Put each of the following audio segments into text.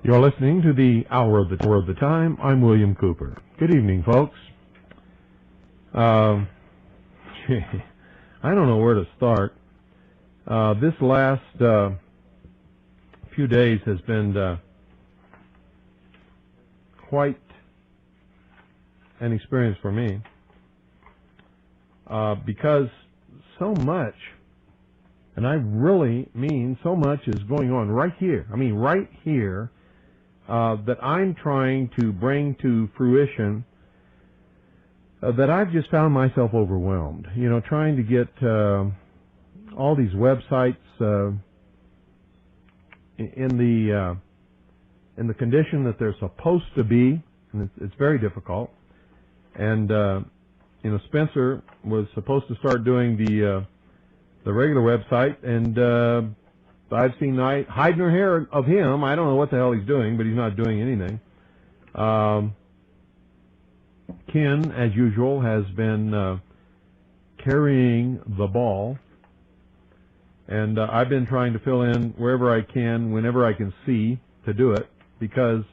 You're listening to the Hour of the Time. I'm William Cooper. Good evening, folks. I don't know where to start. This last few days has been quite an experience for me because so much, and I really mean so much, is going on right here. I mean right here. That I'm trying to bring to fruition, that I've just found myself overwhelmed. You know, trying to get all these websites in the condition that they're supposed to be, and it's very difficult. And you know, Spencer was supposed to start doing the regular website, and I've seen hide nor hair of him. I don't know what the hell he's doing, but he's not doing anything. Ken, as usual, has been carrying the ball, and I've been trying to fill in wherever I can, whenever I can see, to do it, because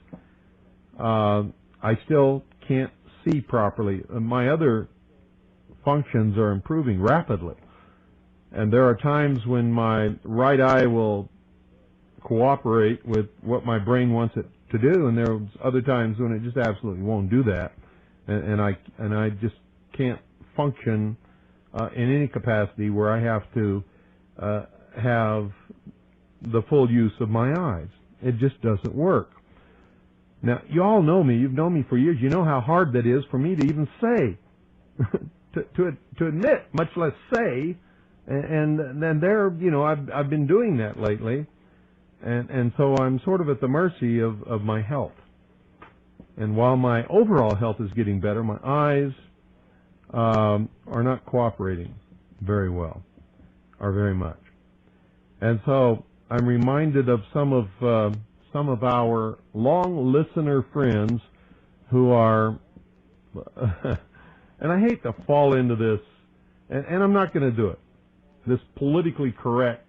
I still can't see properly. My other functions are improving rapidly. And there are times when my right eye will cooperate with what my brain wants it to do, and there are other times when it just absolutely won't do that, and I just can't function in any capacity where I have to have the full use of my eyes. It just doesn't work. Now, you all know me. You've known me for years. You know how hard that is for me to even say, to admit, much less say. And then there, you know, I've been doing that lately, and so I'm sort of at the mercy of my health. And while my overall health is getting better, my eyes are not cooperating very well, or very much. And so I'm reminded of some of our long listener friends who are, and I hate to fall into this, and I'm not going to do it, this politically correct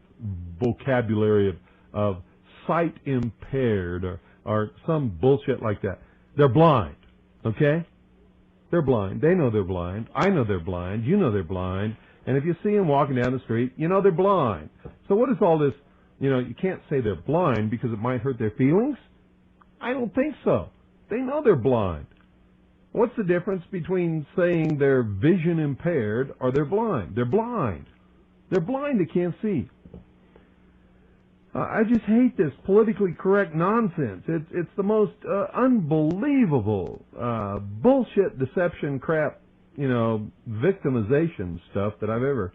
vocabulary of sight impaired or some bullshit like that. They're blind, okay? They're blind. They know they're blind. I know they're blind. You know they're blind. And if you see them walking down the street, you know they're blind. So what is all this, you know, you can't say they're blind because it might hurt their feelings? I don't think so. They know they're blind. What's the difference between saying they're vision impaired or they're blind? They're blind. They're blind, they can't see. I just hate this politically correct nonsense. It's the most unbelievable bullshit, deception, crap, you know, victimization stuff that I've ever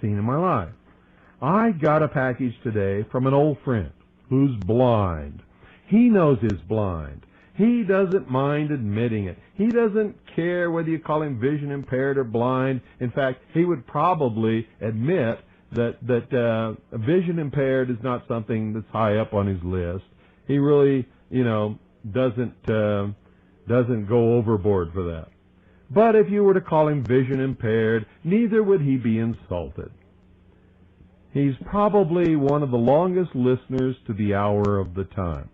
seen in my life. I got a package today from an old friend who's blind. He knows he's blind. He doesn't mind admitting it. He doesn't care whether you call him vision impaired or blind. In fact, he would probably admit that vision impaired is not something that's high up on his list. He really, you know, doesn't go overboard for that. But if you were to call him vision impaired, neither would he be insulted. He's probably one of the longest listeners to the Hour of the Time.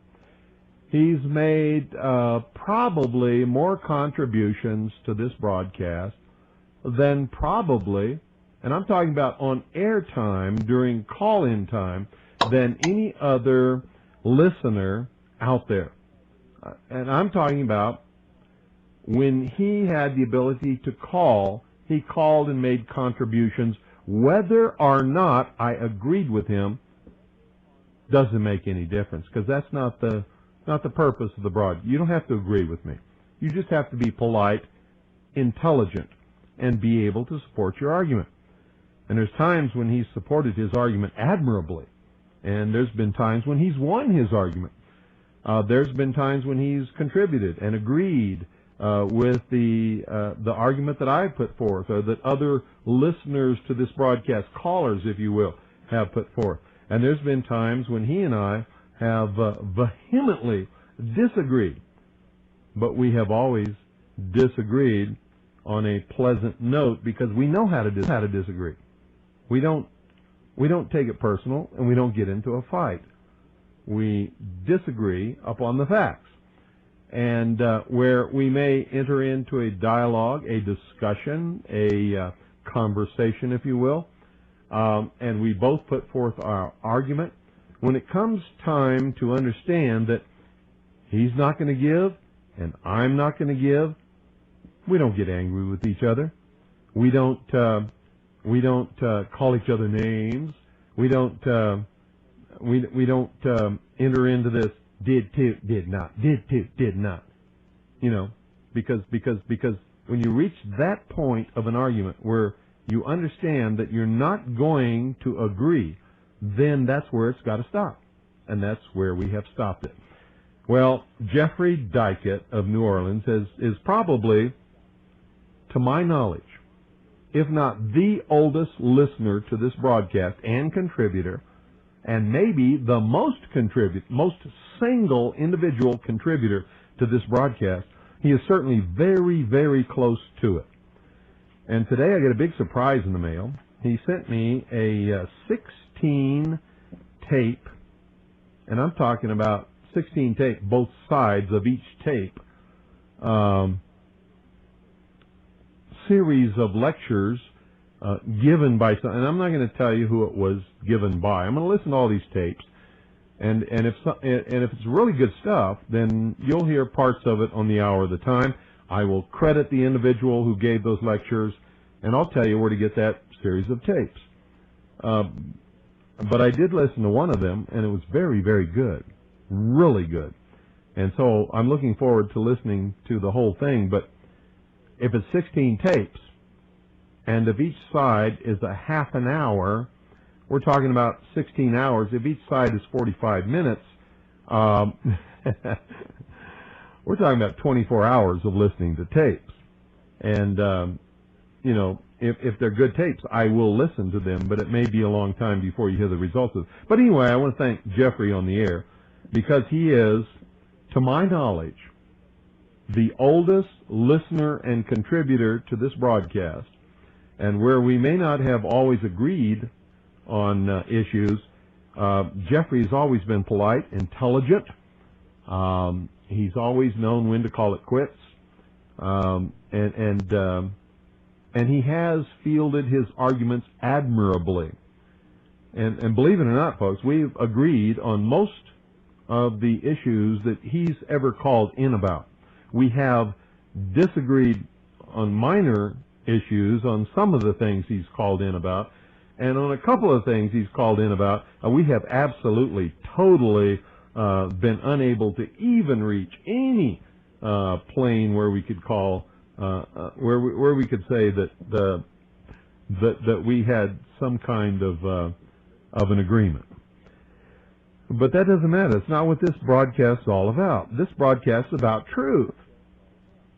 He's made probably more contributions to this broadcast than probably, and I'm talking about on air time during call-in time, than any other listener out there. And I'm talking about when he had the ability to call, he called and made contributions. Whether or not I agreed with him doesn't make any difference, because that's not the purpose of the broad. You don't have to agree with me. You just have to be polite, intelligent, and be able to support your argument. And there's times when he's supported his argument admirably, and there's been times when he's won his argument. There's been times when he's contributed and agreed with the argument that I put forth, or that other listeners to this broadcast, callers, if you will, have put forth. And there's been times when he and I have vehemently disagreed, but we have always disagreed on a pleasant note because we know how to disagree. We don't take it personal, and we don't get into a fight. we disagree upon the facts, and where we may enter into a dialogue, a discussion, a conversation, if you will, and we both put forth our argument. When it comes time to understand that he's not going to give and I'm not going to give, we don't get angry with each other. We don't call each other names. We don't enter into this did to, did not, did to, did not. You know, because when you reach that point of an argument where you understand that you're not going to agree, then that's where it's got to stop. And that's where we have stopped it. Well, Jeffrey Dykett of New Orleans is probably, to my knowledge, if not the oldest listener to this broadcast and contributor, and maybe the most single individual contributor to this broadcast. He is certainly very, very close to it. And today I get a big surprise in the mail. He sent me a 16 tape, and I'm talking about 16 tape, both sides of each tape, series of lectures given by some, and I'm not going to tell you who it was given by. I'm going to listen to all these tapes, and if it's really good stuff, then you'll hear parts of it on the hour of the time. I will credit the individual who gave those lectures, and I'll tell you where to get that series of tapes. But I did listen to one of them, and it was very, very good, really good. And so I'm looking forward to listening to the whole thing. But if it's 16 tapes, and if each side is a half an hour, we're talking about 16 hours. If each side is 45 minutes, we're talking about 24 hours of listening to tapes. And, you know, if they're good tapes, I will listen to them, but it may be a long time before you hear the results of it. But anyway, I want to thank Jeffrey on the air, because he is, to my knowledge, the oldest listener and contributor to this broadcast. And where we may not have always agreed on issues, Jeffrey's always been polite, intelligent. He's always known when to call it quits, and he has fielded his arguments admirably. And believe it or not, folks, we've agreed on most of the issues that he's ever called in about. We have disagreed on minor issues, on some of the things he's called in about, and on a couple of things he's called in about, we have absolutely, totally been unable to even reach any plane where we could call, where we could say that that we had some kind of an agreement. But that doesn't matter. It's not what this broadcast is all about. This broadcast is about truth.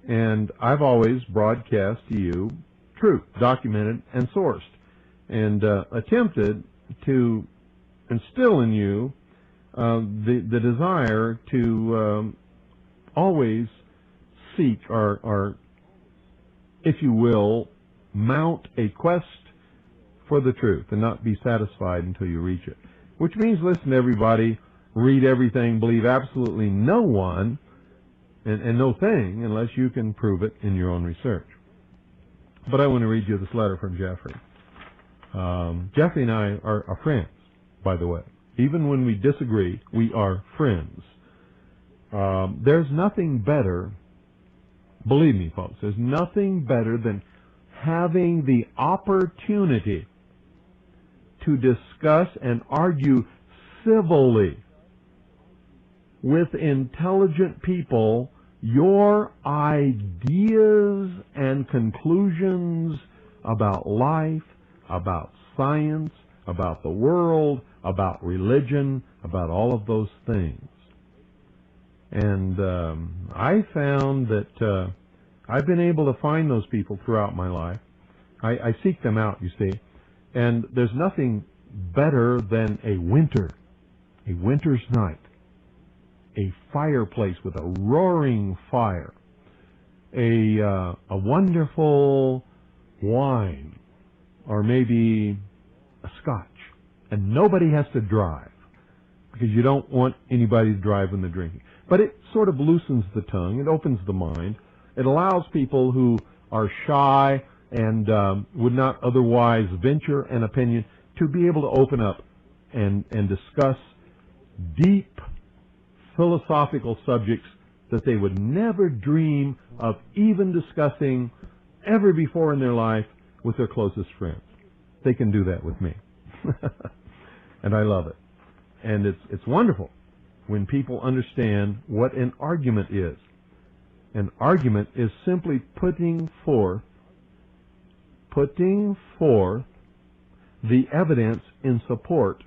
And I've always broadcast to you truth, documented and sourced, and attempted to instill in you the desire to always seek or, if you will, mount a quest for the truth and not be satisfied until you reach it. Which means listen to everybody, read everything, believe absolutely no one, and no thing unless you can prove it in your own research. But I want to read you this letter from Jeffrey. Jeffrey and I are friends, by the way. Even when we disagree, we are friends. There's nothing better, believe me, folks, there's nothing better than having the opportunity to discuss and argue civilly with intelligent people your ideas and conclusions about life, about science, about the world, about religion, about all of those things. And I found that I've been able to find those people throughout my life. I seek them out, you see. And there's nothing better than a winter's night, a fireplace with a roaring fire, a wonderful wine, or maybe a scotch, and nobody has to drive. because you don't want anybody to drive when they're drinking. But it sort of loosens the tongue. It opens the mind. It allows people who are shy and would not otherwise venture an opinion to be able to open up and discuss deep philosophical subjects that they would never dream of even discussing ever before in their life with their closest friends. They can do that with me. And I love it. And it's wonderful when people understand what an argument is. An argument is simply putting forth the evidence in support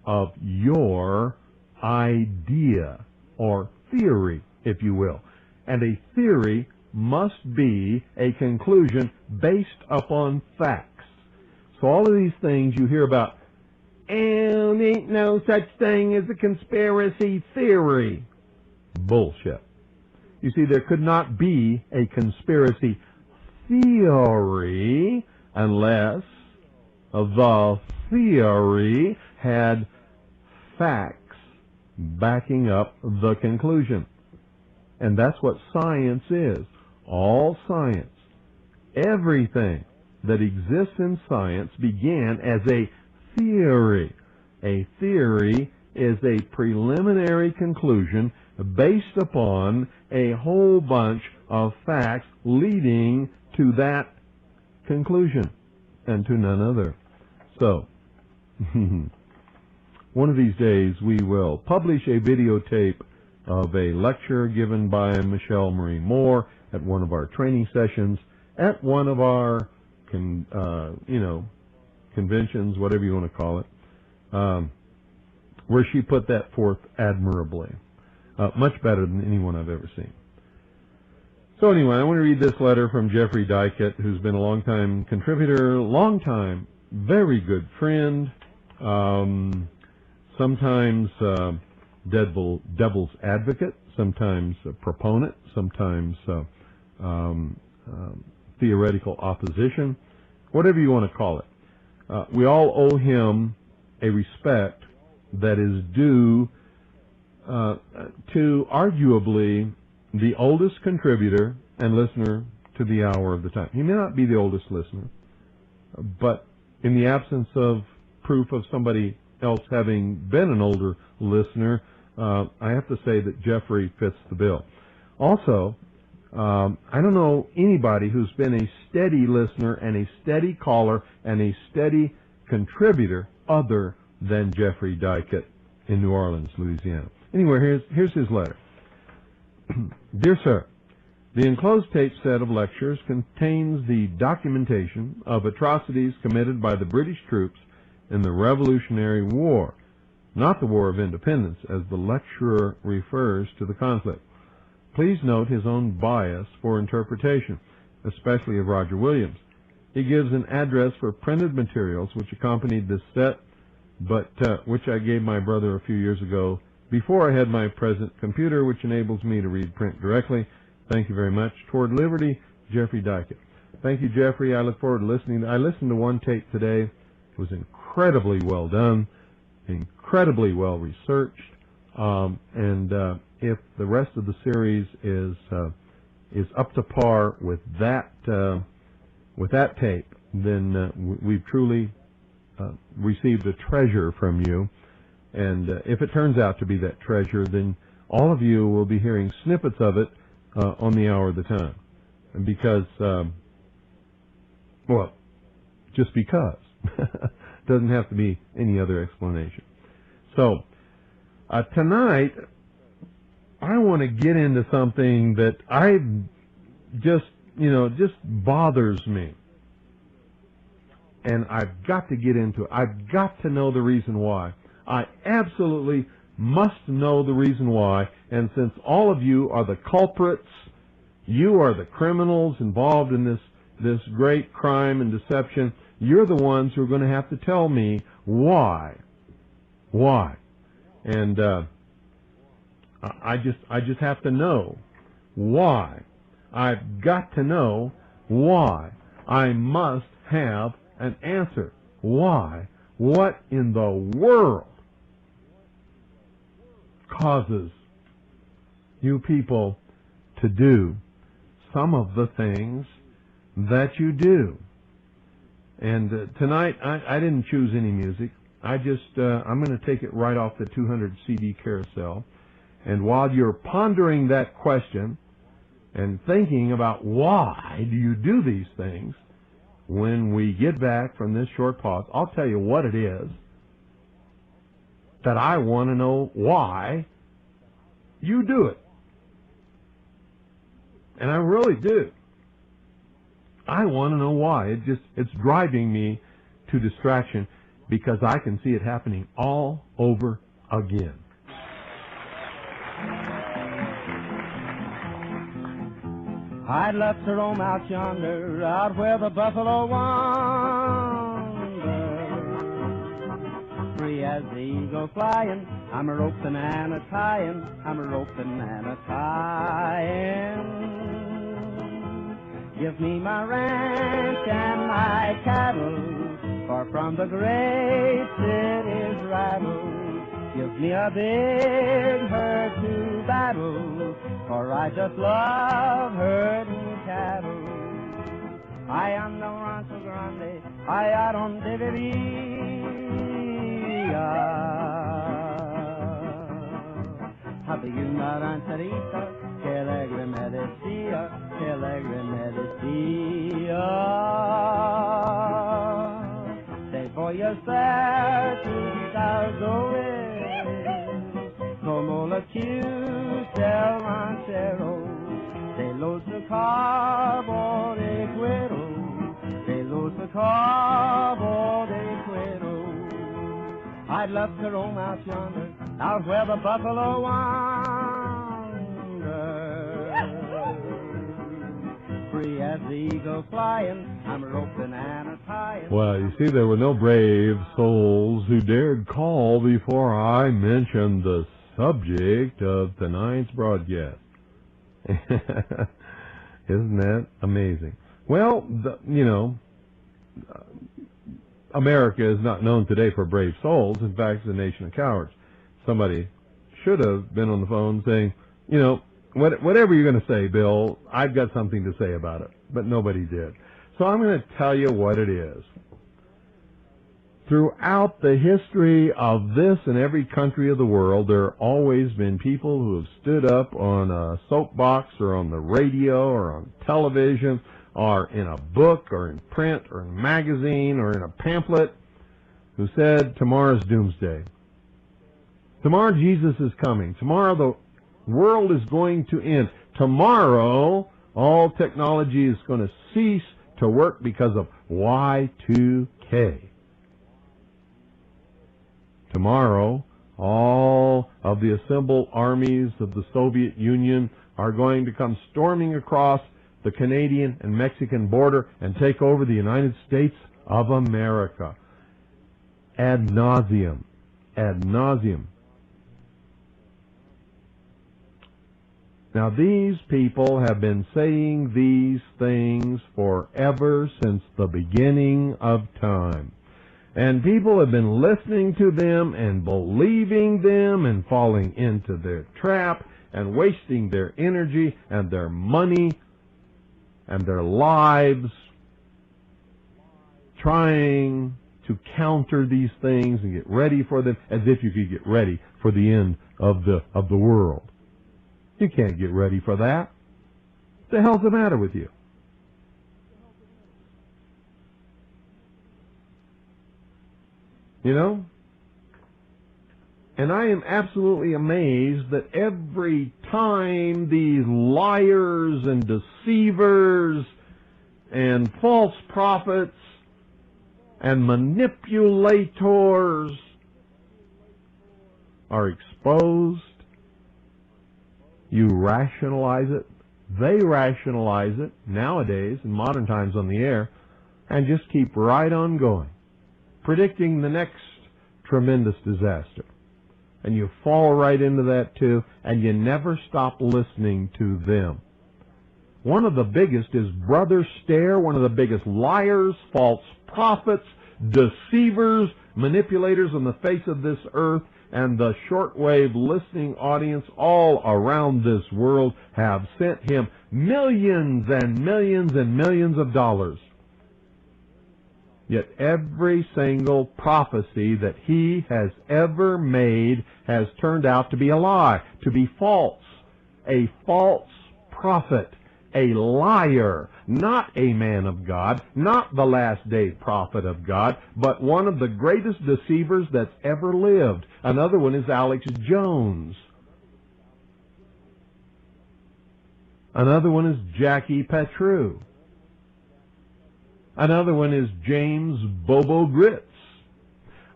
of your idea or theory, if you will. And a theory must be a conclusion based upon facts. So all of these things you hear about, and ain't no such thing as a conspiracy theory. Bullshit. You see, there could not be a conspiracy theory unless the theory had facts backing up the conclusion. And that's what science is. All science, everything that exists in science began as a theory. A theory is a preliminary conclusion based upon a whole bunch of facts leading to that conclusion and to none other. So, one of these days we will publish a videotape of a lecture given by Michelle Marie Moore at one of our training sessions, at one of our conventions, whatever you want to call it, where she put that forth admirably. Much better than anyone I've ever seen. So anyway, I want to read this letter from Jeffrey Dykett, who's been a long-time contributor, long-time, very good friend, sometimes devil's advocate, sometimes a proponent, sometimes theoretical opposition, whatever you want to call it. We all owe him a respect that is due to arguably the oldest contributor and listener to the hour of the time. He may not be the oldest listener, but in the absence of proof of somebody else having been an older listener, I have to say that Jeffrey fits the bill. Also, I don't know anybody who's been a steady listener and a steady caller and a steady contributor other than Jeffrey Dykett in New Orleans, Louisiana. Anyway, here's his letter. Dear Sir, the enclosed tape set of lectures contains the documentation of atrocities committed by the British troops in the Revolutionary War, not the War of Independence, as the lecturer refers to the conflict. Please note his own bias for interpretation, especially of Roger Williams. He gives an address for printed materials which accompanied this set, but which I gave my brother a few years ago before I had my present computer, which enables me to read print directly. Thank you very much. Toward Liberty, Jeffrey Dykett. Thank you, Jeffrey. I look forward to listening. I listened to one tape today. It was incredibly well done, incredibly well researched, and if the rest of the series is up to par with that tape, then we've truly received a treasure from you. And if it turns out to be that treasure, then all of you will be hearing snippets of it on the hour of the time. And because, well, just because. Doesn't have to be any other explanation. So, tonight, I want to get into something that just bothers me. And I've got to get into it. I've got to know the reason why. I absolutely must know the reason why. And since all of you are the culprits, you are the criminals involved in this great crime and deception, you're the ones who are going to have to tell me why. Why? And I just have to know why. I've got to know why. I must have an answer. Why? What in the world causes you people to do some of the things that you do. And tonight, I didn't choose any music. I'm going to take it right off the 200 CD carousel. And while you're pondering that question and thinking about why do you do these things, when we get back from this short pause, I'll tell you what it is that I want to know why you do it. And I really do. I want to know why. It's driving me to distraction because I can see it happening all over again. I'd love to roam out yonder, out where the buffalo wander. Free as the eagle flying, I'm a roping and a tying, I'm a roping and a tying. Give me my ranch and my cattle, far from the great city's rattle. Give me a big herd to battle, for I just love herding cattle. I am no Rancho Grande, I donde vivía. Había una rancherita que alegre me decía, que alegre me decía. Te voy a hacer tus aldores, como la cruz del ranchero, de los de cabo de cuero, de los de cabo de cuero. I'd love to roam out yonder, out where the buffalo wander. Free as the eagle flying, I'm roping and a tying. Well, you see, there were no brave souls who dared call before I mentioned the subject of tonight's broadcast. Isn't that amazing? Well, America is not known today for brave souls. In fact, it's a nation of cowards. Somebody should have been on the phone saying, whatever you're going to say, Bill, I've got something to say about it. But nobody did. So I'm going to tell you what it is. Throughout the history of this and every country of the world, there have always been people who have stood up on a soapbox or on the radio or on television or in a book or in print or in a magazine or in a pamphlet who said, tomorrow's doomsday. Tomorrow Jesus is coming. Tomorrow the world is going to end. Tomorrow all technology is going to cease to work because of Y2K. Tomorrow, all of the assembled armies of the Soviet Union are going to come storming across the Canadian and Mexican border and take over the United States of America. Ad nauseum. Ad nauseum. Now, these people have been saying these things forever since the beginning of time. And people have been listening to them and believing them and falling into their trap and wasting their energy and their money and their lives trying to counter these things and get ready for them, as if you could get ready for the end of the world. You can't get ready for that. What the hell's the matter with you? You know? And I am absolutely amazed that every time these liars and deceivers and false prophets and manipulators are exposed, you rationalize it. They rationalize it nowadays in modern times on the air and just keep right on going, predicting the next tremendous disaster. And you fall right into that too, and you never stop listening to them. One of the biggest is Brother Stare, one of the biggest liars, false prophets, deceivers, manipulators on the face of this earth and the shortwave listening audience all around this world have sent him millions and millions and millions of dollars. Yet every single prophecy that he has ever made has turned out to be a lie, to be false, a false prophet, a liar, not a man of God, not the last day prophet of God, but one of the greatest deceivers that's ever lived. Another one is Alex Jones. Another one is Jackie Petru. Another one is James Bobo Grits.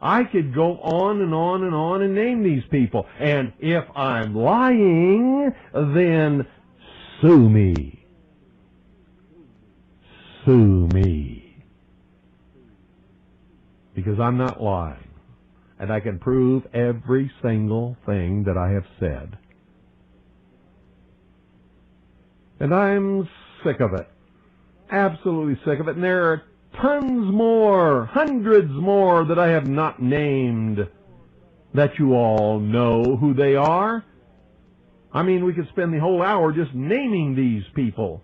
I could go on and on and on and name these people. And if I'm lying, then sue me. Sue me. Because I'm not lying. And I can prove every single thing that I have said. And I'm sick of it. Absolutely sick of it. And there are tons more, hundreds more that I have not named that you all know who they are. I mean, we could spend the whole hour just naming these people.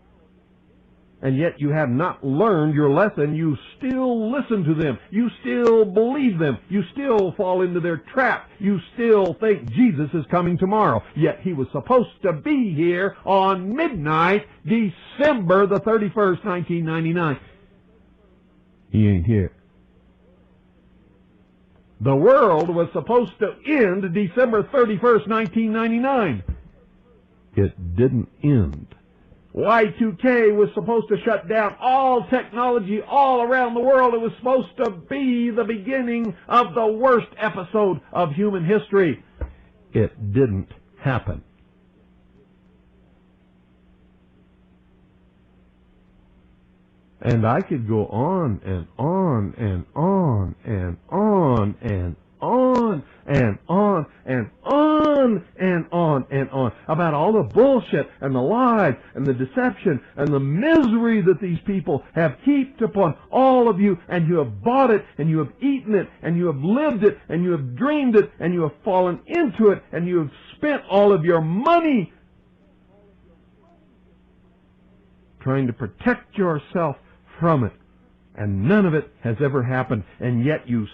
And yet you have not learned your lesson. You still listen to them. You still believe them. You still fall into their trap. You still think Jesus is coming tomorrow. Yet he was supposed to be here on midnight, December the 31st, 1999. He ain't here. The world was supposed to end December 31st, 1999. It didn't end. Y2K was supposed to shut down all technology all around the world. It was supposed to be the beginning of the worst episode of human history. It didn't happen. And I could go on and on and on and on and on and on and on and on and on about all the bullshit and the lies and the deception and the misery that these people have heaped upon all of you, and you have bought it and you have eaten it and you have lived it and you have dreamed it and you have fallen into it and you have spent all of your money trying to protect yourself from it, and none of it has ever happened, and yet you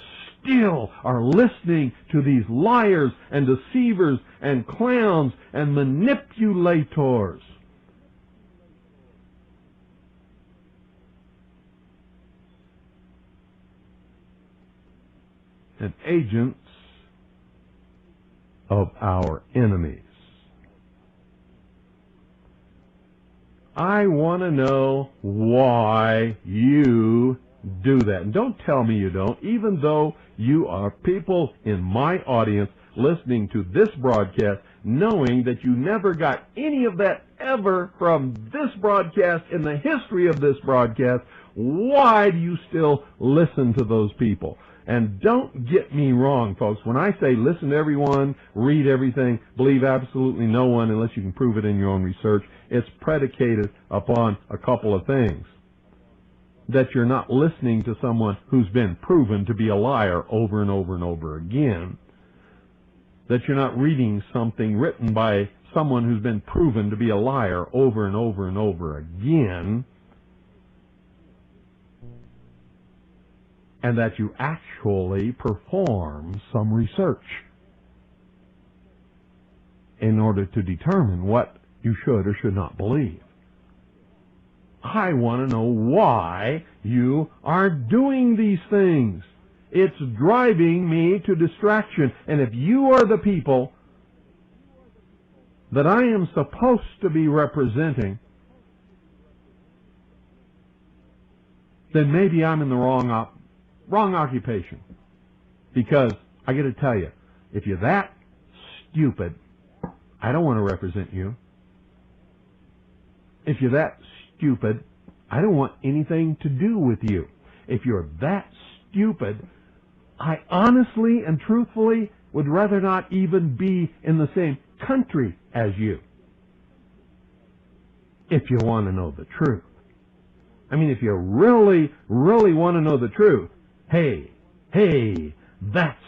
still are listening to these liars and deceivers and clowns and manipulators. And agents of our enemies. I want to know why you do that. And don't tell me you don't, even though you are people in my audience listening to this broadcast, knowing that you never got any of that ever from this broadcast in the history of this broadcast. Why do you still listen to those people? And don't get me wrong, folks. When I say listen to everyone, read everything, believe absolutely no one unless you can prove it in your own research, it's predicated upon a couple of things. That you're not listening to someone who's been proven to be a liar over and over and over again. That you're not reading something written by someone who's been proven to be a liar over and over and over again. And that you actually perform some research in order to determine what you should or should not believe. I want to know why you are doing these things. It's driving me to distraction. And if you are the people that I am supposed to be representing, then maybe I'm in the wrong occupation. Because I got to tell you, if you're that stupid, I don't want to represent you. If you're that stupid, I don't want anything to do with you. If you're that stupid, I honestly and truthfully would rather not even be in the same country as you. If you want to know the truth. I mean, if you really, really want to know the truth, hey, that's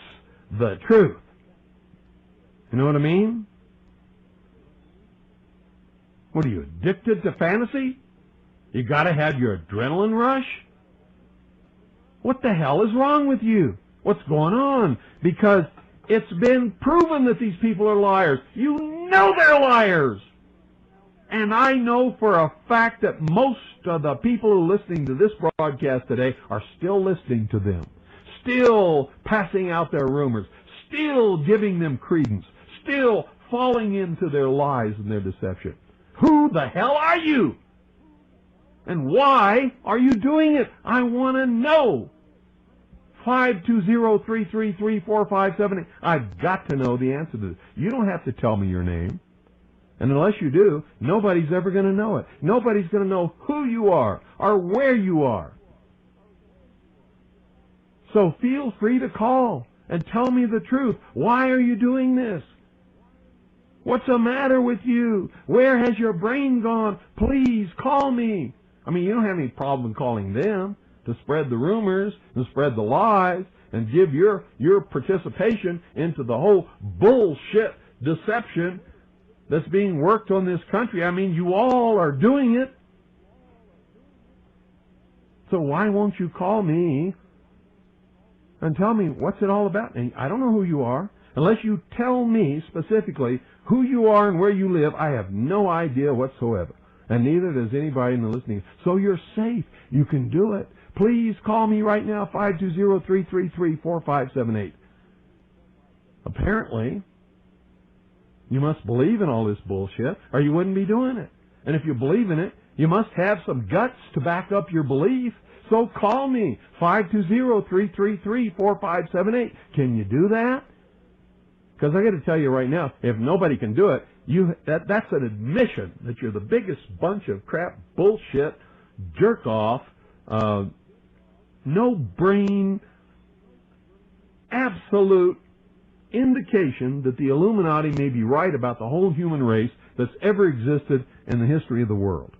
the truth. You know what I mean? What are you, addicted to fantasy? You gotta have your adrenaline rush? What the hell is wrong with you? What's going on? Because it's been proven that these people are liars. You know they're liars. And I know for a fact that most of the people who are listening to this broadcast today are still listening to them, still passing out their rumors, still giving them credence, still falling into their lies and their deception. Who the hell are you? And why are you doing it? I want to know. 520-333-4578. I've got to know the answer to this. You don't have to tell me your name. And unless you do, nobody's ever going to know it. Nobody's going to know who you are or where you are. So feel free to call and tell me the truth. Why are you doing this? What's the matter with you? Where has your brain gone? Please call me. I mean, you don't have any problem calling them to spread the rumors and spread the lies and give your participation into the whole bullshit deception that's being worked on this country. I mean, you all are doing it. So why won't you call me and tell me what's it all about? And I don't know who you are. Unless you tell me specifically who you are and where you live, I have no idea whatsoever. And neither does anybody in the listening. So you're safe. You can do it. Please call me right now, 520-333-4578. Apparently, you must believe in all this bullshit, or you wouldn't be doing it. And if you believe in it, you must have some guts to back up your belief. So call me, 520-333-4578. Can you do that? Because I got to tell you right now, if nobody can do it, that's an admission that you're the biggest bunch of crap, bullshit, jerk off, no brain, absolute indication that the Illuminati may be right about the whole human race that's ever existed in the history of the world.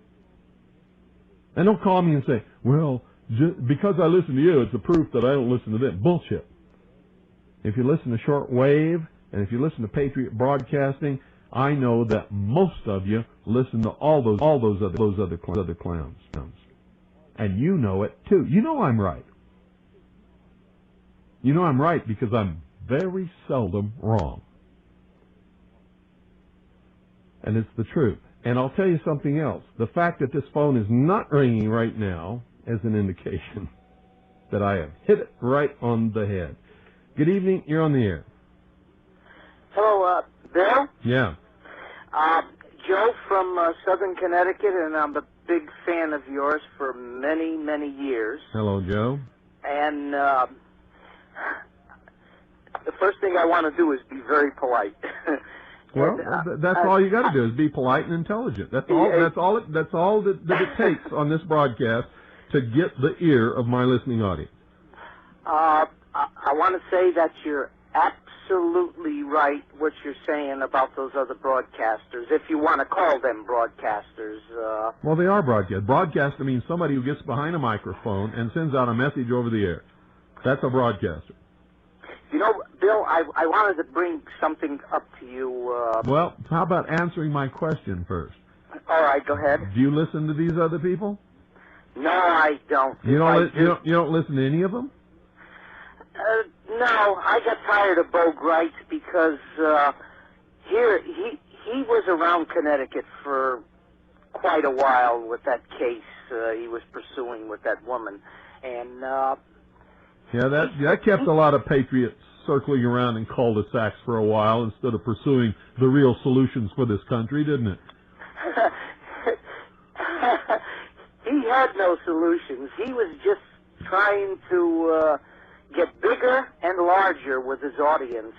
And don't call me and say, well, because I listen to you, it's a proof that I don't listen to them. Bullshit. If you listen to shortwave, and if you listen to Patriot Broadcasting, I know that most of you listen to all those other clowns. And you know it too. You know I'm right. You know I'm right because I'm very seldom wrong. And it's the truth. And I'll tell you something else. The fact that this phone is not ringing right now is an indication that I have hit it right on the head. Good evening. You're on the air. Hello, Bill? Yeah. Joe from Southern Connecticut, and I'm a big fan of yours for many, many years. Hello, Joe. And the first thing I want to do is be very polite. Well, that's all you got to do is be polite and intelligent. That's all. That's all that it takes on this broadcast to get the ear of my listening audience. I want to say that you're absolutely right what you're saying about those other broadcasters, if you want to call them broadcasters. Well, they are broadcasters. Broadcaster means somebody who gets behind a microphone and sends out a message over the air. That's a broadcaster. You know, Bill, I wanted to bring something up to you. Well, how about answering my question first? All right, go ahead. Do you listen to these other people? No, I don't. You don't listen to any of them? No, I got tired of Bo Greitz because he was around Connecticut for quite a while with that case he was pursuing with that woman, and yeah, that kept a lot of patriots circling around in cul-de-sacs for a while instead of pursuing the real solutions for this country, didn't it? He had no solutions. He was just trying to get bigger and larger with his audience.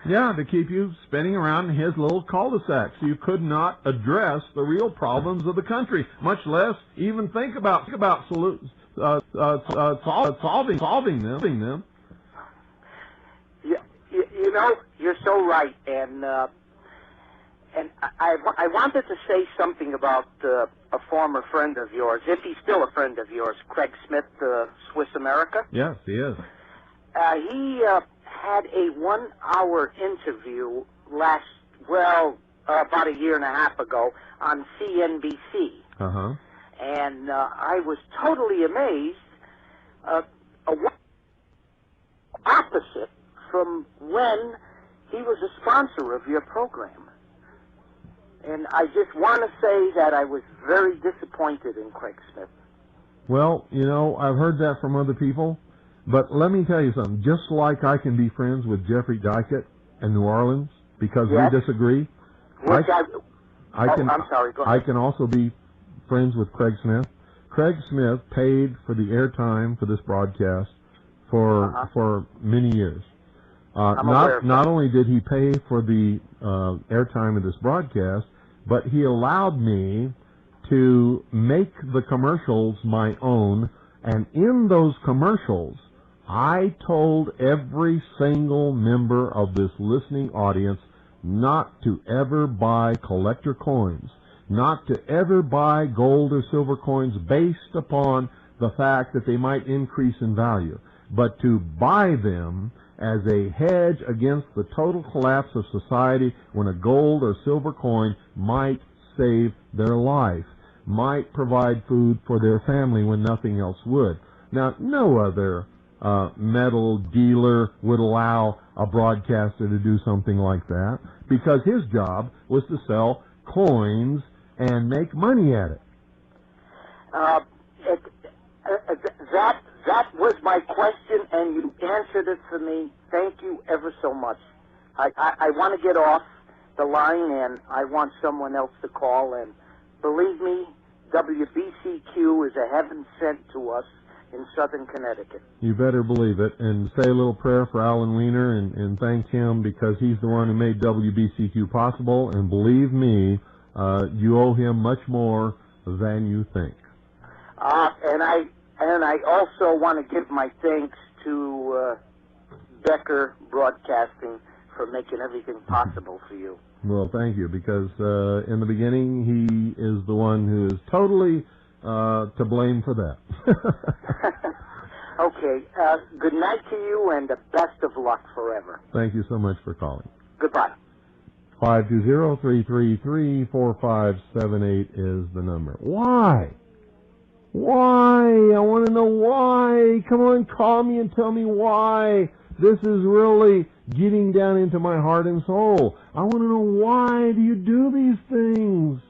Yeah, to keep you spinning around in his little cul-de-sac, so you could not address the real problems of the country, much less even think about solving them. Yeah, you know, you're so right, and I wanted to say something about a former friend of yours, if he's still a friend of yours, Craig Smith, Swiss America. Yes, he is. He had a 1-hour interview about a year and a half ago on CNBC. Uh-huh. And I was totally amazed, opposite from when he was a sponsor of your program. And I just want to say that I was very disappointed in Craig Smith. Well, you know, I've heard that from other people, but let me tell you something. Just like I can be friends with Jeffrey Dykett in New Orleans because Yes. we disagree, I'm sorry, go ahead. I can also be friends with Craig Smith. Craig Smith paid for the airtime for this broadcast for many years. Not only did he pay for the airtime of this broadcast, but he allowed me to make the commercials my own, and in those commercials, I told every single member of this listening audience not to ever buy collector coins, not to ever buy gold or silver coins based upon the fact that they might increase in value, but to buy them as a hedge against the total collapse of society when a gold or silver coin might save their life, might provide food for their family when nothing else would. Now, no other metal dealer would allow a broadcaster to do something like that because his job was to sell coins and make money at it. That was my question, and you answered it for me. Thank you ever so much. I want to get off the line, and I want someone else to call. And believe me, WBCQ is a heaven sent to us in Southern Connecticut. You better believe it. And say a little prayer for Alan Weiner and thank him because he's the one who made WBCQ possible. And believe me, you owe him much more than you think. And I also want to give my thanks to Becker Broadcasting for making everything possible for you. Well, thank you, because in the beginning, he is the one who is totally to blame for that. Okay. Good night to you, and the best of luck forever. Thank you so much for calling. Goodbye. 520-333-4578 is the number. Why? Why? I want to know why. Come on, call me and tell me why. This is really getting down into my heart and soul. I want to know, why do you do these things?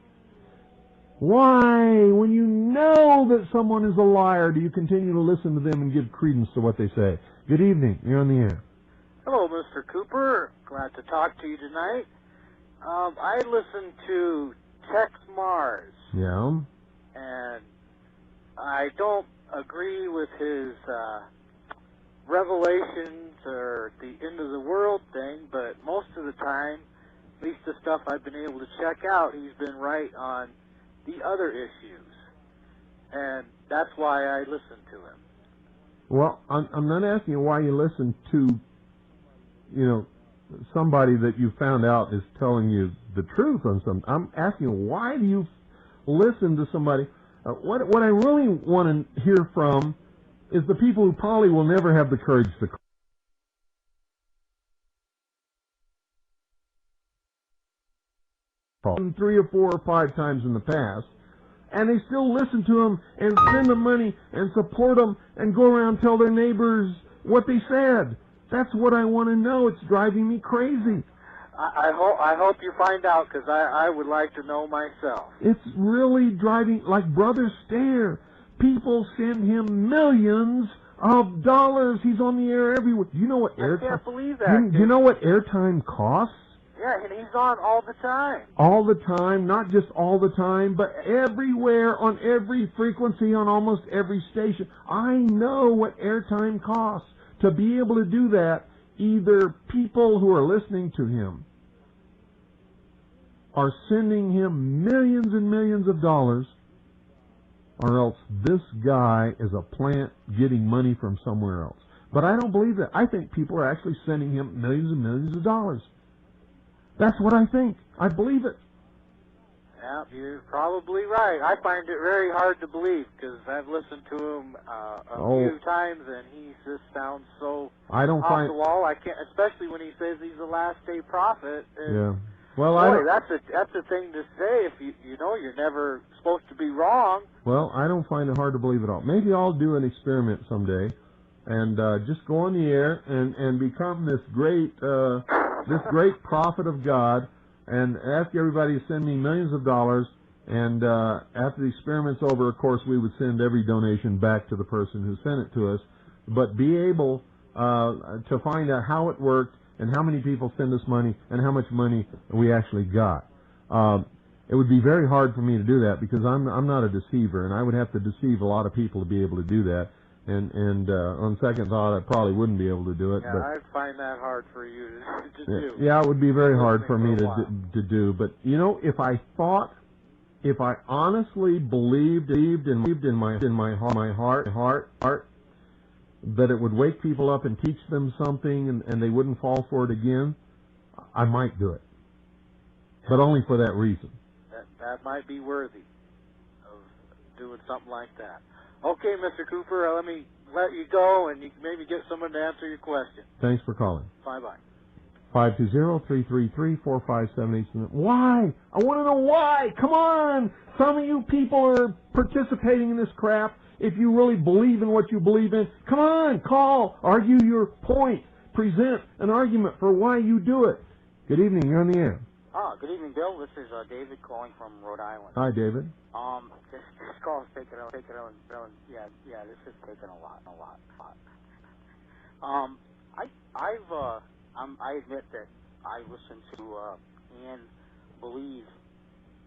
Why, when you know that someone is a liar, do you continue to listen to them and give credence to what they say? Good evening. You're on the air. Hello, Mr. Cooper. Glad to talk to you tonight. I listened to Tex Mars. Yeah? And I don't agree with his revelations or the end of the world thing, but most of the time, at least the stuff I've been able to check out, he's been right on the other issues. And that's why I listen to him. Well, I'm not asking you why you listen to, somebody that you found out is telling you the truth on something. I'm asking you, why do you listen to somebody? What I really want to hear from is the people who probably will never have the courage to call 3 or 4 or 5 times in the past, and they still listen to them and send them money and support them and go around and tell their neighbors what they said. That's what I want to know. It's driving me crazy. I hope you find out, because I would like to know myself. It's really driving, like Brother Stare. People send him millions of dollars. He's on the air everywhere. Do you know what airtime? I can't believe that. Do you know what airtime costs? Yeah, and he's on all the time. All the time, not just all the time, but everywhere, on every frequency, on almost every station. I know what airtime costs. To be able to do that, either people who are listening to him are sending him millions and millions of dollars, or else this guy is a plant getting money from somewhere else. But I don't believe that. I think people are actually sending him millions and millions of dollars. That's what I think. I believe it. Yeah, you're probably right. I find it very hard to believe because I've listened to him a few times, and he just sounds so off the wall. I can't, especially when he says he's the last day prophet. Yeah. Well, boy, that's a thing to say if you know you're never supposed to be wrong. Well, I don't find it hard to believe at all. Maybe I'll do an experiment someday, and just go on the air and become this great prophet of God, and ask everybody to send me millions of dollars. And after the experiment's over, of course, we would send every donation back to the person who sent it to us. But be able to find out how it worked and how many people send us money and how much money we actually got. It would be very hard for me to do that because I'm not a deceiver, and I would have to deceive a lot of people to be able to do that. And on second thought, I probably wouldn't be able to do it. Yeah, but I'd find that hard for you to do. Yeah, it would be very hard for me to do. But you know, if I honestly believed in my heart that it would wake people up and teach them something, and they wouldn't fall for it again, I might do it. But only for that reason. That might be worthy of doing something like that. Okay, Mr. Cooper, let me let you go, and you can maybe get someone to answer your question. Thanks for calling. Bye-bye. 520-333-4578. Why? I want to know why. Come on. Some of you people are participating in this crap. If you really believe in what you believe in, come on, call, argue your point, present an argument for why you do it. Good evening. You're on the air. Good evening, Bill. This is David calling from Rhode Island. Hi, David. This call is taking a yeah, this is taking a lot. I admit that I listen to and believe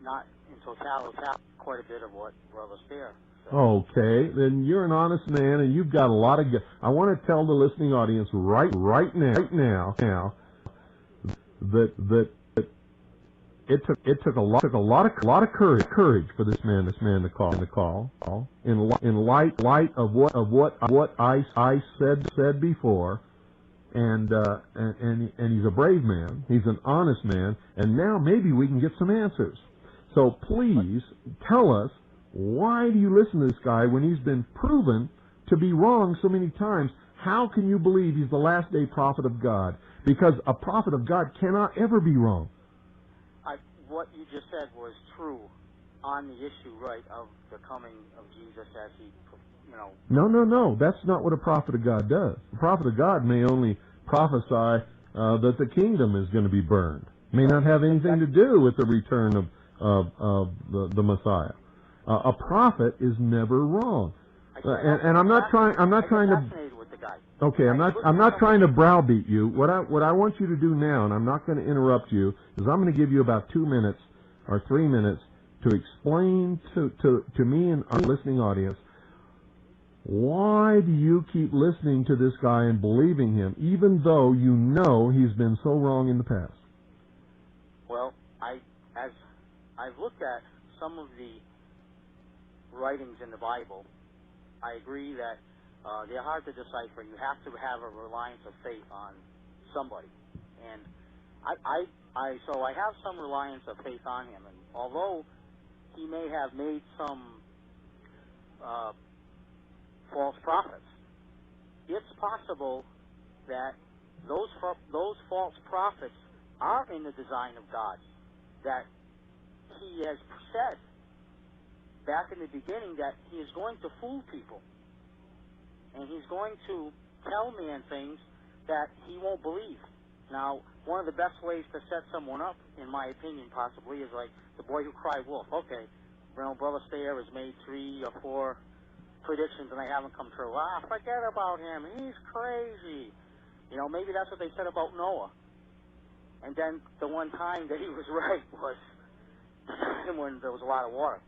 not in totality quite a bit of what Brother Stair said. Okay, then you're an honest man, and you've got a lot of. I want to tell the listening audience right now that it took a lot of courage for this man to call in light of what I said before, and he's a brave man, he's an honest man, and now maybe we can get some answers. So please tell us, why do you listen to this guy when he's been proven to be wrong so many times? How can you believe he's the last day prophet of God? Because a prophet of God cannot ever be wrong. What you just said was true on the issue, right, of the coming of Jesus as he, you know. No. That's not what a prophet of God does. A prophet of God may only prophesy that the kingdom is going to be burned. May not have anything to do with the return of the Messiah. A prophet is never wrong. And I'm not trying to. Okay, I'm not trying to browbeat you. What I want you to do now, and I'm not going to interrupt you, is I'm going to give you about 2 minutes or 3 minutes to explain to me and our listening audience, why do you keep listening to this guy and believing him, even though you know he's been so wrong in the past? Well, as I've looked at some of the writings in the Bible, I agree that they're hard to decipher. You have to have a reliance of faith on somebody, and so I have some reliance of faith on him. And although he may have made some false prophets, it's possible that those false prophets are in the design of God, that he has said back in the beginning that he is going to fool people. And he's going to tell man things that he won't believe. Now, one of the best ways to set someone up, in my opinion, possibly, is like the boy who cried wolf. Okay, you know, Brother Stair has made 3 or 4 predictions and they haven't come true. Forget about him. He's crazy. You know, maybe that's what they said about Noah. And then the one time that he was right was when there was a lot of water.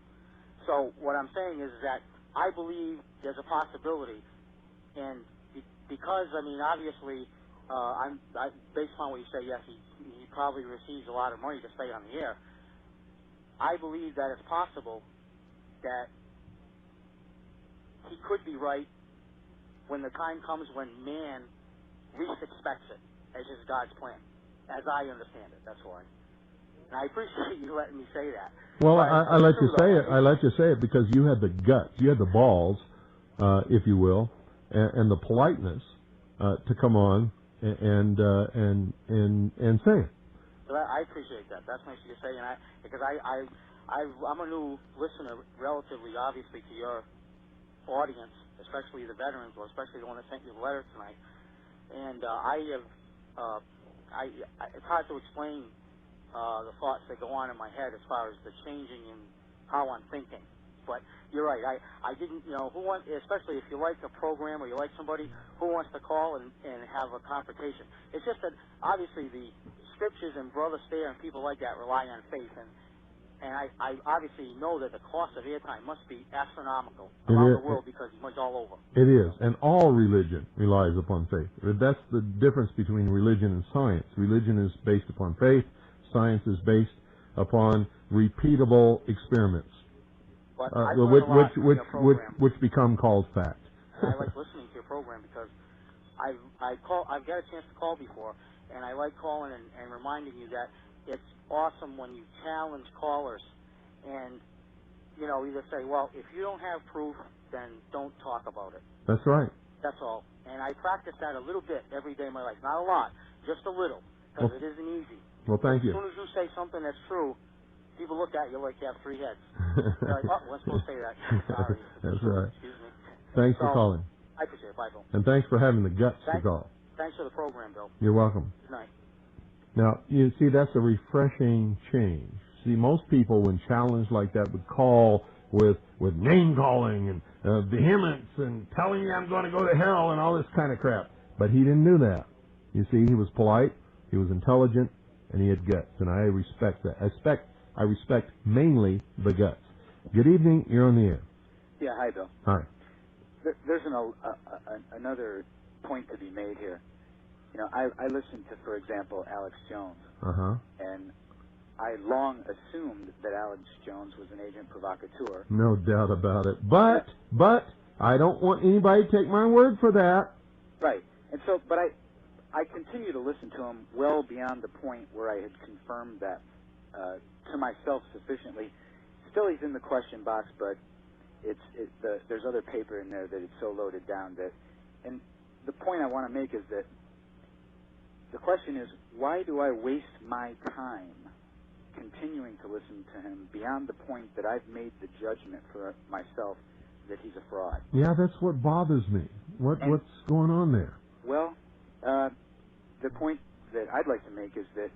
So what I'm saying is that I believe there's a possibility. And because, I mean, obviously, based on what you say, yes, he probably receives a lot of money to stay on the air. I believe that it's possible that he could be right when the time comes when man least expects it, as is God's plan, as I understand it. That's why. And I appreciate you letting me say that. Well, But I it's let true, you say though. it. I let you say it because you had the guts, you had the balls, if you will, and the politeness to come on and say it. So I appreciate that. That's nice of you to say, and because I'm a new listener, relatively, obviously, to your audience, especially the veterans, or especially the one that sent you the letter tonight. And it's hard to explain the thoughts that go on in my head as far as the changing in how I'm thinking. But you're right. I didn't, who wants, especially if you like a program or you like somebody, who wants to call and have a confrontation? It's just that obviously the scriptures and Brother Stair and people like that rely on faith, and I obviously know that the cost of airtime must be astronomical around the world because he went all over. It is, and all religion relies upon faith. That's the difference between religion and science. Religion is based upon faith. Science is based upon repeatable experiments, But which become called fact. And I like listening to your program because I've got a chance to call before, and I like calling and reminding you that it's awesome when you challenge callers and, either say, well, if you don't have proof, then don't talk about it. That's right. That's all. And I practice that a little bit every day of my life. Not a lot, just a little, because it isn't easy. Well, thank you. As soon as you say something that's true, people look at you like you have three heads. They're like, oh, we're supposed to say that. Sorry. That's right. Excuse me. Thanks for calling. I appreciate it. Bye, Bill. And thanks for having the guts to call. Thanks for the program, Bill. You're welcome. Good night. Now, you see, that's a refreshing change. See, most people, when challenged like that, would call with name-calling and vehemence and telling you I'm going to go to hell and all this kind of crap. But he didn't do that. You see, he was polite, he was intelligent, and he had guts. And I respect that. I respect mainly the guts. Good evening. You're on the air. Yeah, hi, Bill. Hi. There's another point to be made here. I listened to, for example, Alex Jones, and I long assumed that Alex Jones was an agent provocateur. No doubt about it. But I don't want anybody to take my word for that. Right. And so, but I continue to listen to him well beyond the point where I had confirmed that to myself sufficiently. Still, he's in the question box, but there's other paper in there that it's so loaded down that. And the point I want to make is that the question is, why do I waste my time continuing to listen to him beyond the point that I've made the judgment for myself that he's a fraud? Yeah, that's what bothers me. What's going on there? Well, the point that I'd like to make is that,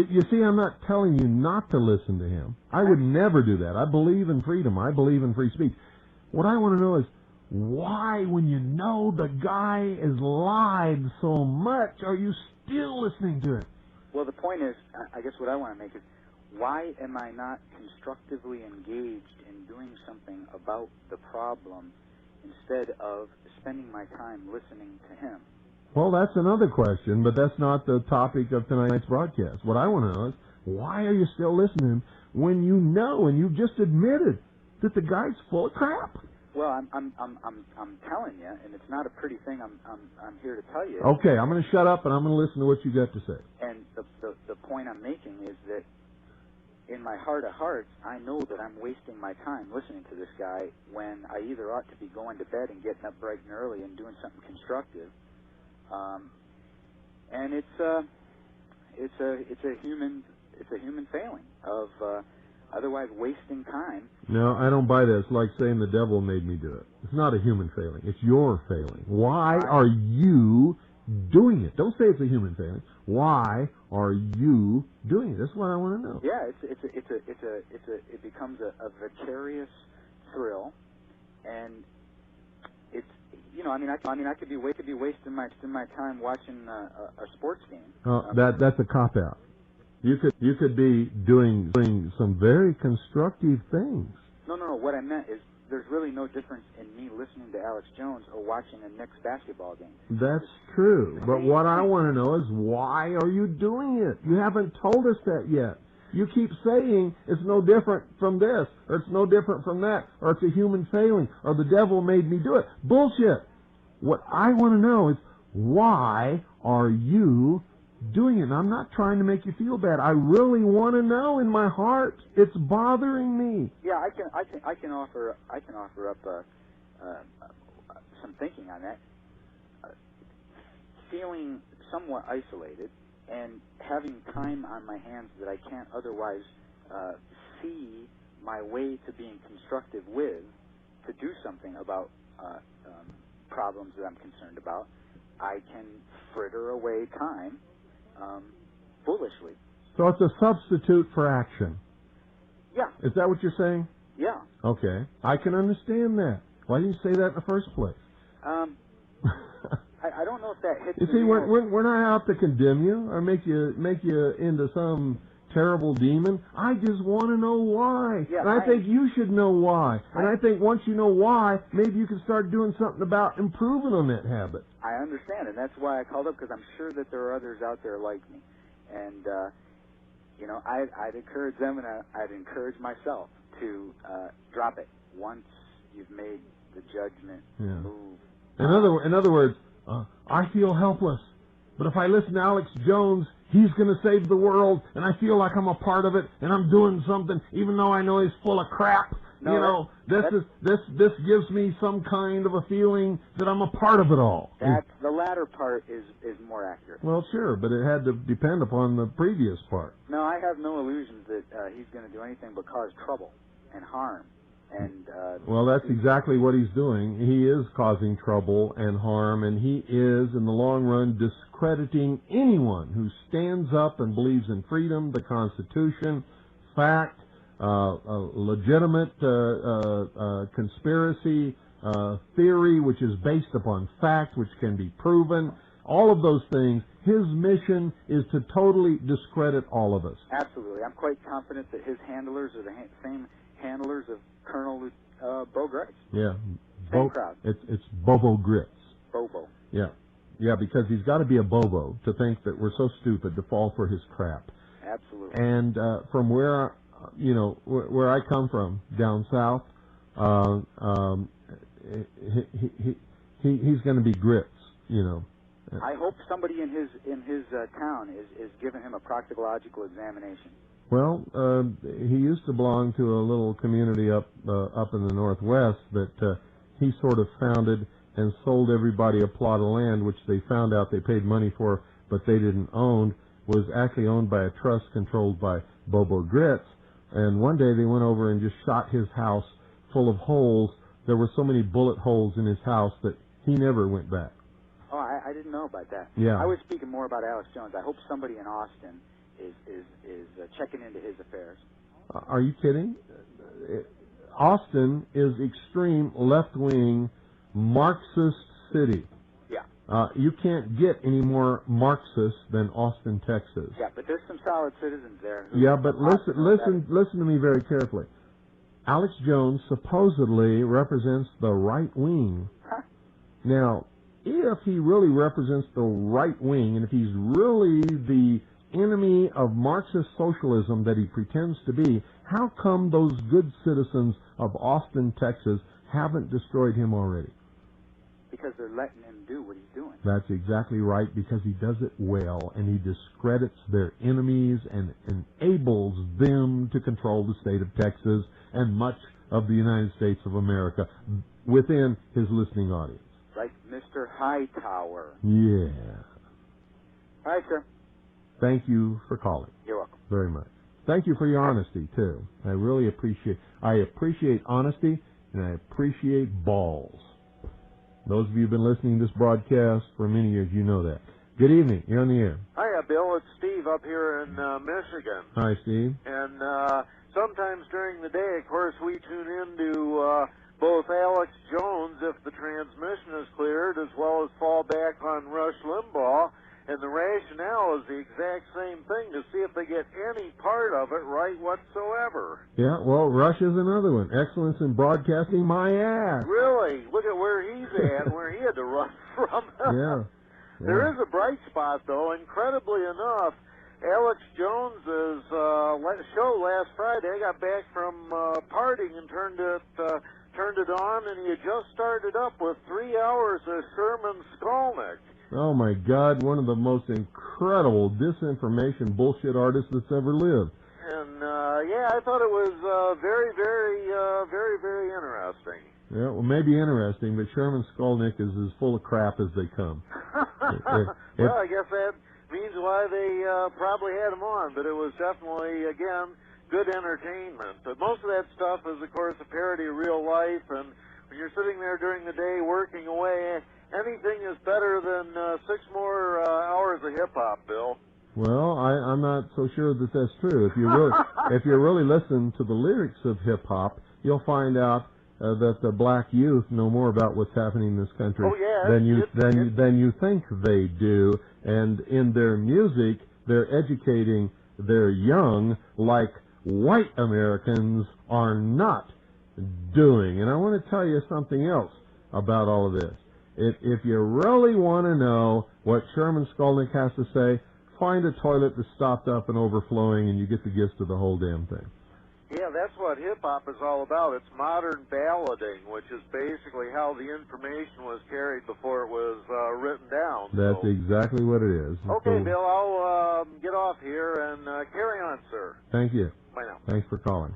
you see, I'm not telling you not to listen to him. I would never do that. I believe in freedom. I believe in free speech. What I want to know is, why, when you know the guy has lied so much, are you still listening to it? Well, the point is, I guess what I want to make is, why am I not constructively engaged in doing something about the problem instead of spending my time listening to him? Well, that's another question, but that's not the topic of tonight's broadcast. What I want to know is, why are you still listening to him when you know and you've just admitted that the guy's full of crap? Well, I'm telling you, and it's not a pretty thing. I'm here to tell you. Okay, I'm going to shut up and I'm going to listen to what you got to say. And the point I'm making is that in my heart of hearts, I know that I'm wasting my time listening to this guy when I either ought to be going to bed and getting up bright and early and doing something constructive. And it's a human failing of otherwise wasting time. No, I don't buy that. It's like saying the devil made me do it. It's not a human failing. It's your failing. Why are you doing it? Don't say it's a human failing. Why are you doing it? That's what I want to know. Yeah, it becomes a vicarious thrill, and it's I could be wasting my time watching a sports game. That's a cop out. You could be doing some very constructive things. No. What I meant is there's really no difference in me listening to Alex Jones or watching a Knicks basketball game. That's true. But what I want to know is, why are you doing it? You haven't told us that yet. You keep saying it's no different from this, or it's no different from that, or it's a human failing, or the devil made me do it. Bullshit. What I want to know is, why are you doing it. And I'm not trying to make you feel bad. I really want to know in my heart. It's bothering me. Yeah, I can offer up some thinking on that. Feeling somewhat isolated and having time on my hands that I can't otherwise see my way to being constructive with, to do something about problems that I'm concerned about, I can fritter away time foolishly. So it's a substitute for action. Yeah. Is that what you're saying? Yeah. Okay. I can understand that. Why didn't you say that in the first place? I don't know if that hits. You see, we're not out to condemn you or make you into some terrible demon. I just want to know why. Yeah, and I think you should know why. And I think once you know why, maybe you can start doing something about improving on that habit. I understand, and that's why I called up, because I'm sure that there are others out there like me. And, you know, I'd encourage them, and I'd encourage myself to drop it once you've made the judgment move. In other words, I feel helpless. But if I listen to Alex Jones, he's going to save the world, and I feel like I'm a part of it, and I'm doing something, even though I know he's full of crap. No, you know, this gives me some kind of a feeling that I'm a part of it all. The latter part is more accurate. Well, sure, but it had to depend upon the previous part. No, I have no illusions that he's going to do anything but cause trouble and harm. And well, that's exactly what he's doing. He is causing trouble and harm, and he is, in the long run, discrediting anyone who stands up and believes in freedom, the Constitution, fact, legitimate conspiracy theory, which is based upon fact, which can be proven. All of those things. His mission is to totally discredit all of us. Absolutely. I'm quite confident that his handlers are the same handlers of Colonel Bo Gritz. Yeah. Same crowd. It's Bobo Gritz. Bobo. Yeah. Yeah, because he's got to be a bobo to think that we're so stupid to fall for his crap. Absolutely. And from where, you know, where I come from, down south, he's going to be Gritz, you know. I hope somebody in his town is giving him a proctological examination. Well, he used to belong to a little community up in the Northwest that he sort of founded and sold everybody a plot of land, which they found out they paid money for, but they didn't own, was actually owned by a trust controlled by Bobo Gritz. And one day they went over and just shot his house full of holes. There were so many bullet holes in his house that he never went back. Oh, I didn't know about that. Yeah. I was speaking more about Alex Jones. I hope somebody in Austin is checking into his affairs. Are you kidding? Austin is extreme left-wing Marxist city. Yeah. You can't get any more Marxist than Austin, Texas. Yeah, but there's some solid citizens there. Yeah, but listen to me very carefully. Alex Jones supposedly represents the right wing. Huh? Now, if he really represents the right wing, and if he's really the enemy of Marxist socialism that he pretends to be, how come those good citizens of Austin, Texas, haven't destroyed him already? Because they're letting him do what he's doing. That's exactly right, because he does it well, and he discredits their enemies and enables them to control the state of Texas and much of the United States of America within his listening audience. Like Mr. Hightower. Yeah. All right, sir. Thank you for calling. You're welcome. Very much. Thank you for your honesty, too. I really appreciate honesty, and I appreciate balls. Those of you who've been listening to this broadcast for many years, you know that. Good evening. You're on the air. Hiya, Bill. It's Steve up here in Michigan. Hi, Steve. And sometimes during the day, of course, we tune into both Alex Jones, if the transmission is cleared, as well as fall back on Rush Limbaugh. And the rationale is the exact same thing, to see if they get any part of it right whatsoever. Yeah, well, Rush is another one. Excellence in broadcasting, my ass. Really? Look at where he's at and where he had to run from. Yeah. There is a bright spot, though. Incredibly enough, Alex Jones' show last Friday, I got back from partying and turned it on, and he had just started up with 3 hours of Sherman Skolnick. Oh, my God, one of the most incredible disinformation bullshit artists that's ever lived. And, yeah, I thought it was very, very interesting. Yeah, well, maybe interesting, but Sherman Skolnick is as full of crap as they come. Well, I guess that means why they probably had him on, but it was definitely, again, good entertainment. But most of that stuff is, of course, a parody of real life, and when you're sitting there during the day working away, anything is better than 6 more hours of hip-hop, Bill. Well, I'm not so sure that that's true. If you really listen to the lyrics of hip-hop, you'll find out that the black youth know more about what's happening in this country than you think they do. And in their music, they're educating their young like white Americans are not doing. And I want to tell you something else about all of this. If you really want to know what Sherman Skolnick has to say, find a toilet that's stopped up and overflowing, and you get the gist of the whole damn thing. Yeah, that's what hip-hop is all about. It's modern ballading, which is basically how the information was carried before it was written down. That's exactly what it is. Okay, So, Bill, I'll get off here and carry on, sir. thank you. Bye now. Thanks for calling.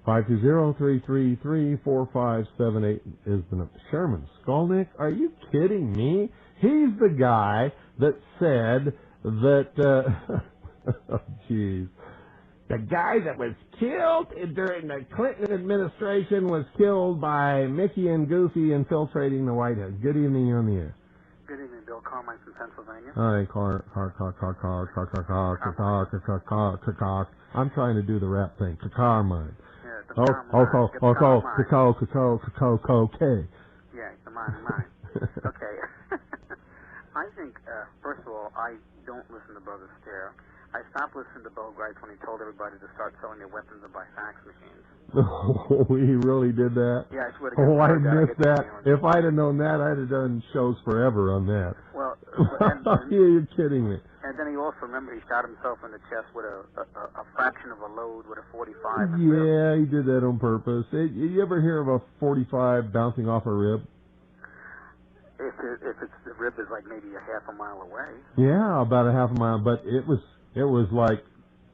520-333-4578 is the number. Sherman Skolnick? Are you kidding me? He's the guy that said that, oh, jeez. The guy that was killed during the Clinton administration was killed by Mickey and Goofy infiltrating the White House. Good evening, you're on the air. Good evening, Bill Carmine from Pennsylvania. All right, I'm trying to do the rap thing. Carmine. Yeah, it's the Carmine. Yeah, it's the mine. Okay. I think, first of all, I don't listen to Brother Stare. I stopped listening to Bogarts when he told everybody to start selling their weapons and buy fax machines. Oh, he really did that? Yeah, I swear to God. Oh, I missed that. If I'd have known that, I'd have done shows forever on that. Well, You're kidding me. And then he also, remember, he shot himself in the chest with a fraction of a load with a 45. Yeah, he did that on purpose. You ever hear of a 45 bouncing off a rib? If the rib is like maybe a half a mile away. Yeah, about a half a mile, but it was like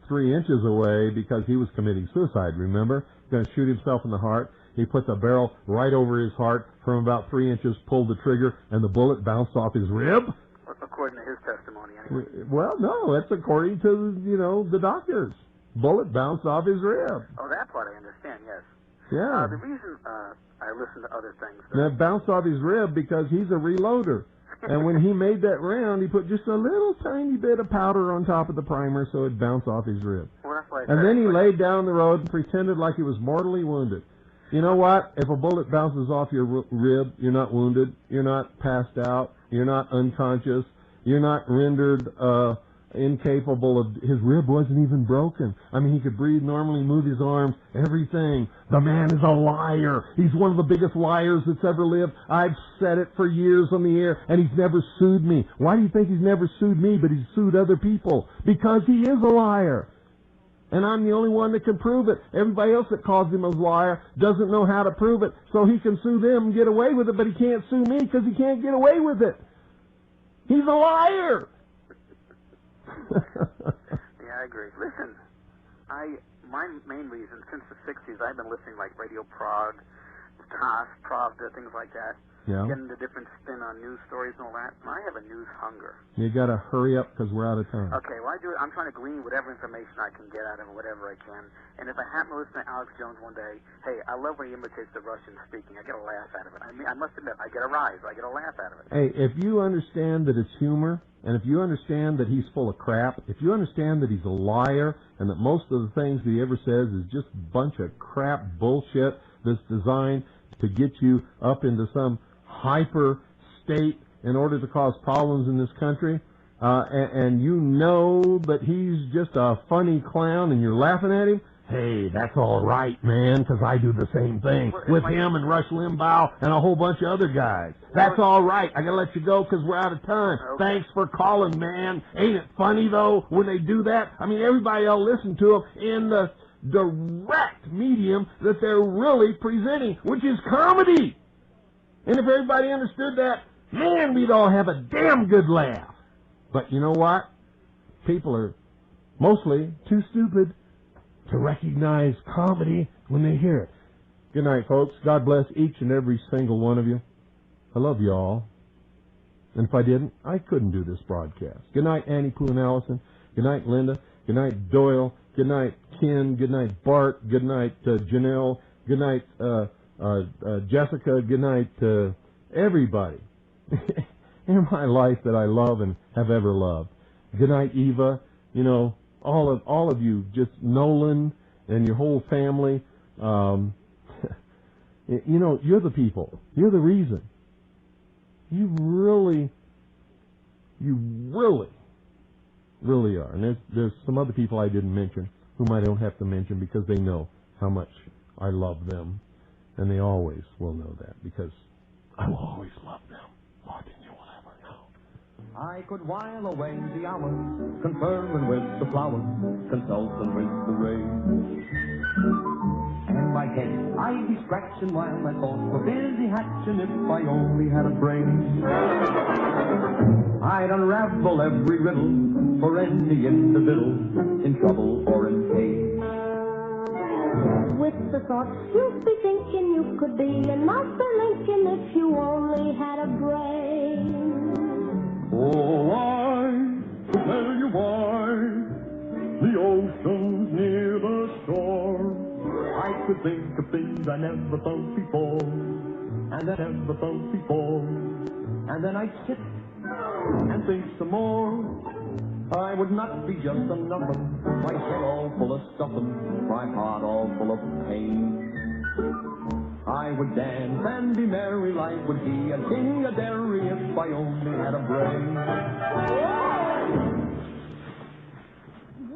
3 inches away because he was committing suicide, remember? Going to shoot himself in the heart. He put the barrel right over his heart from about 3 inches, pulled the trigger, and the bullet bounced off his rib? According to his testimony, anyway. Well, no, that's according to, the doctors. Bullet bounced off his rib. Oh, that part I understand, yes. Yeah. The reason I listen to other things... That bounced off his rib because he's a reloader. And when he made that round, he put just a little tiny bit of powder on top of the primer so it bounced off his rib. Well, that's why and then he laid down the road and pretended like he was mortally wounded. You know what? If a bullet bounces off your rib, you're not wounded. You're not passed out. You're not unconscious. You're not rendered incapable of... His rib wasn't even broken. I mean, he could breathe normally, move his arms, everything. The man is a liar. He's one of the biggest liars that's ever lived. I've said it for years on the air, and he's never sued me. Why do you think he's never sued me, but he's sued other people? Because he is a liar. And I'm the only one that can prove it. Everybody else that calls him a liar doesn't know how to prove it, so he can sue them and get away with it, but he can't sue me because he can't get away with it. He's a liar. Yeah, I agree. Listen, my main reason, since the 60s, I've been listening like Radio Prague, TAS, Pravda, things like that. Yeah. Getting the different spin on news stories and all that. And I have a news hunger. You got to hurry up because we're out of time. Okay, well, I'm trying to glean whatever information I can get out of it, whatever I can. And if I happen to listen to Alex Jones one day, hey, I love when he imitates the Russian speaking. I get a laugh out of it. I mean, I must admit, I get a rise. I get a laugh out of it. Hey, if you understand that it's humor, and if you understand that he's full of crap, if you understand that he's a liar, and that most of the things that he ever says is just a bunch of crap bullshit that's designed to get you up into some hyper state in order to cause problems in this country, and you know that he's just a funny clown and you're laughing at him, hey, that's all right, man, because I do the same thing with him and Rush Limbaugh and a whole bunch of other guys. That's all right. I got to let you go because we're out of time. Okay. Thanks for calling, man. Ain't it funny, though, when they do that? I mean, everybody will listen to them in the direct medium that they're really presenting, which is comedy. And if everybody understood that, Man, we'd all have a damn good laugh. But you know what? People are mostly too stupid to recognize comedy when they hear it. Good night, folks. God bless each and every single one of you. I love you all. And if I didn't, I couldn't do this broadcast. Good night, Annie, Pooh, and Allison. Good night, Linda. Good night, Doyle. Good night, Ken. Good night, Bart. Good night, Janelle. Good night, Jessica. Good night, everybody in my life that I love and have ever loved. Good night, Eva. You know, all of you, just Nolan and your whole family. You know, you're the people. You're the reason. You really are. And there's some other people I didn't mention whom I don't have to mention because they know how much I love them. And they always will know that because I will always love them more than you will ever know. I could while away the hours, conferring with the flowers, consulting with the rain. And my head I'd be scratching while my thoughts were busy hatching if I only had a brain. I'd unravel every riddle for any individual in trouble or in pain. With the thought you'd be thinking you could be another Lincoln if you only had a brain. Oh, I tell you why the ocean's near the shore. I could think of things I never thought before, and I never thought before. And then I'd sit and think some more. I would not be just a number, my head all full of stuffing, my heart all full of pain. I would dance and be merry, life would be a king a dairy if I only had a brain.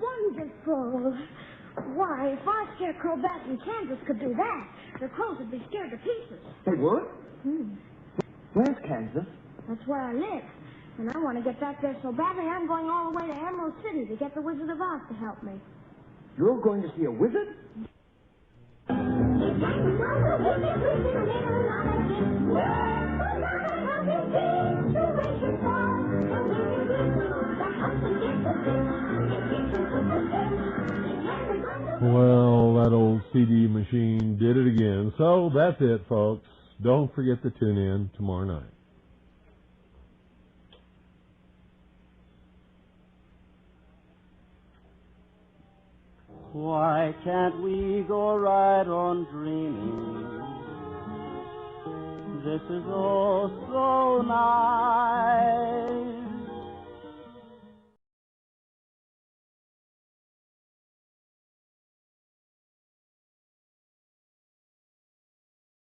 Wonderful. Why, if our scarecrow bat in Kansas could do that, the crows would be scared to pieces. They would? Where's Kansas? That's where I live. And I want to get back there so badly, I'm going all the way to Emerald City to get the Wizard of Oz to help me. You're going to see a wizard? Well, that old CD machine did it again. So that's it, folks. Don't forget to tune in tomorrow night. Why can't we go right on dreaming? This is oh so nice.